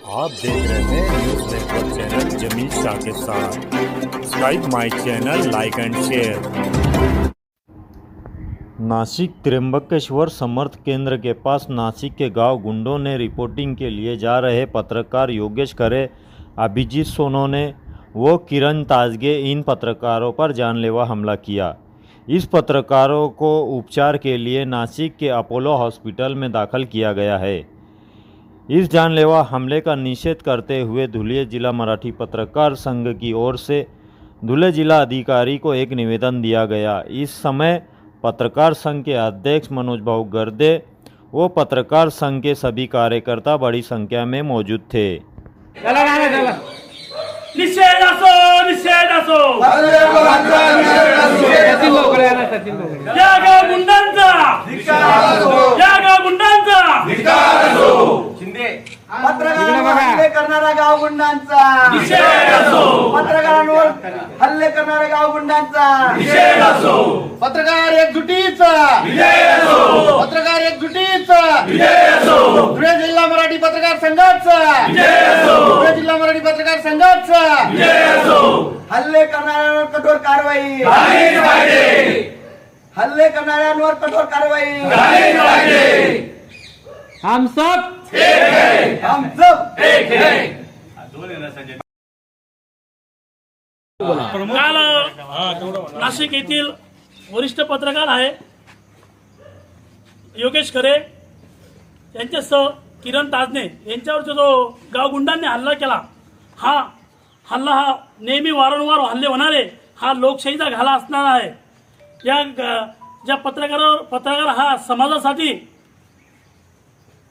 आप देख रहे हैं news network channel Jameel Shah के साथ। Subscribe my channel, like and share. Nashik Trimbakeshwar समर्थ केंद्र के पास नासिक के गांव गुंडों ने रिपोर्टिंग के लिए जा रहे पत्रकार योगेश खरे, अभिजीत सोनोने व किरण ताजगे इन पत्रकारों पर जानलेवा हमला किया। इस पत्रकारों को उपचार के लिए नासिक के अपोलो हॉस्पिटल में दाखिल किया गया है। इस जानलेवा हमले का निषेध करते हुए धुले जिला मराठी पत्रकार संघ की ओर से धुले जिला अधिकारी को एक निवेदन दिया गया। इस समय पत्रकार संघ के अध्यक्ष मनोज भाऊ गर्दे व पत्रकार संघ के सभी कार्यकर्ता बड़ी संख्या में मौजूद थे। निषेध असो, निषेध असो, या गाव गुंडांचा, या गाव गुंडांचा पत्रकारांवर हल्ले करणाऱ्या गाव गुंडांचा निषेध असो, पत्रकारांवर हल्ले करणाऱ्या गाव गुंडांचा निषेध असो, पत्रकार एकजुटीचा विजय असो, पत्रकार एकजुटीचा विजय असो, धुळे जिल्हा मराठी पत्रकार संघाचा विजय असो, धुळे जिल्हा मराठी पत्रकार संघाचा विजय असो, हल्ले करणाऱ्यांवर कठोर कारवाई झालीच पाहिजे, हल्ले करणाऱ्यांवर कठोर कारवाई झालीच पाहिजे। हम सब एक है, हम सब एक है। काल नाशिक येथील वरिष्ठ पत्रकार आहे योगेश खरे यांच्यासह किरण ताजने यांच्यावर जो गाव गुंडांनी हल्ला केला, हा हल्ला नेहमी वारंवार हल्ले होणारे हा लोकशाहीचा घाला असणार आहे। या ज्या पत्रकार हा समाजासाठी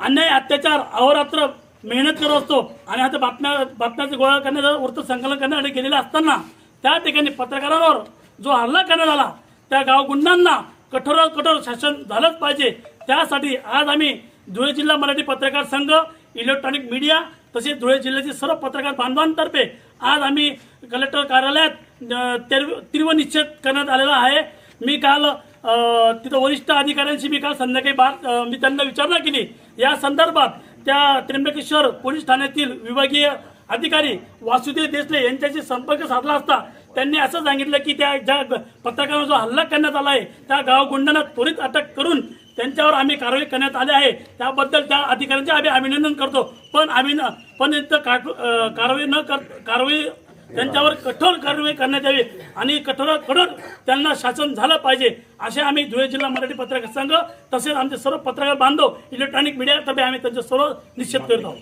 अन्याय अत्याचार अहोरात्र मेहनत करत असतो आणि आता बातम्याचे गोळा करण्याचं वृत्त संकलन करण्यासाठी गेलेला असताना त्या ठिकाणी पत्रकारांवर जो हल्ला करण्यात आला त्या गाव गुंडांना कठोरात कठोर शासन झालंच पाहिजे। त्यासाठी आज आम्ही धुळे जिल्हा मराठी पत्रकार संघ, इलेक्ट्रॉनिक मीडिया तसेच धुळे जिल्ह्यातील सर्व पत्रकार बांधवांतर्फे आज आम्ही कलेक्टर कार्यालयात तीव्र निषेध करण्यात आलेला आहे। मी काल तिथं वरिष्ठ अधिकाऱ्यांशी मी काल संध्याकाळी मी त्यांना विचारणा केली या संदर्भात। त्या त्र्यंबकेश्वर पोलीस ठाण्यातील विभागीय अधिकारी वासुदेव देसले यांच्याशी संपर्क साधला असता त्यांनी असं सांगितलं की त्या ज्या पत्रकारांवर जो हल्ला करण्यात आला आहे त्या गाव गुंडांना त्वरित अटक करून त्यांच्यावर आम्ही कारवाई करण्यात आली आहे। त्याबद्दल त्या अधिकाऱ्यांचे आम्ही अभिनंदन करतो। पण कारवाई त्यांच्यावर कठोर कारवाई करण्यात यावी आणि कठोरात कठोर त्यांना शासन झालं पाहिजे असे आम्ही धुळे जिल्हा मराठी पत्रकार संघ तसेच आमचे सर्व पत्रकार बांधव इलेक्ट्रॉनिक मीडिया तर्फे आम्ही त्यांचा सर्व निषेध करत आहोत।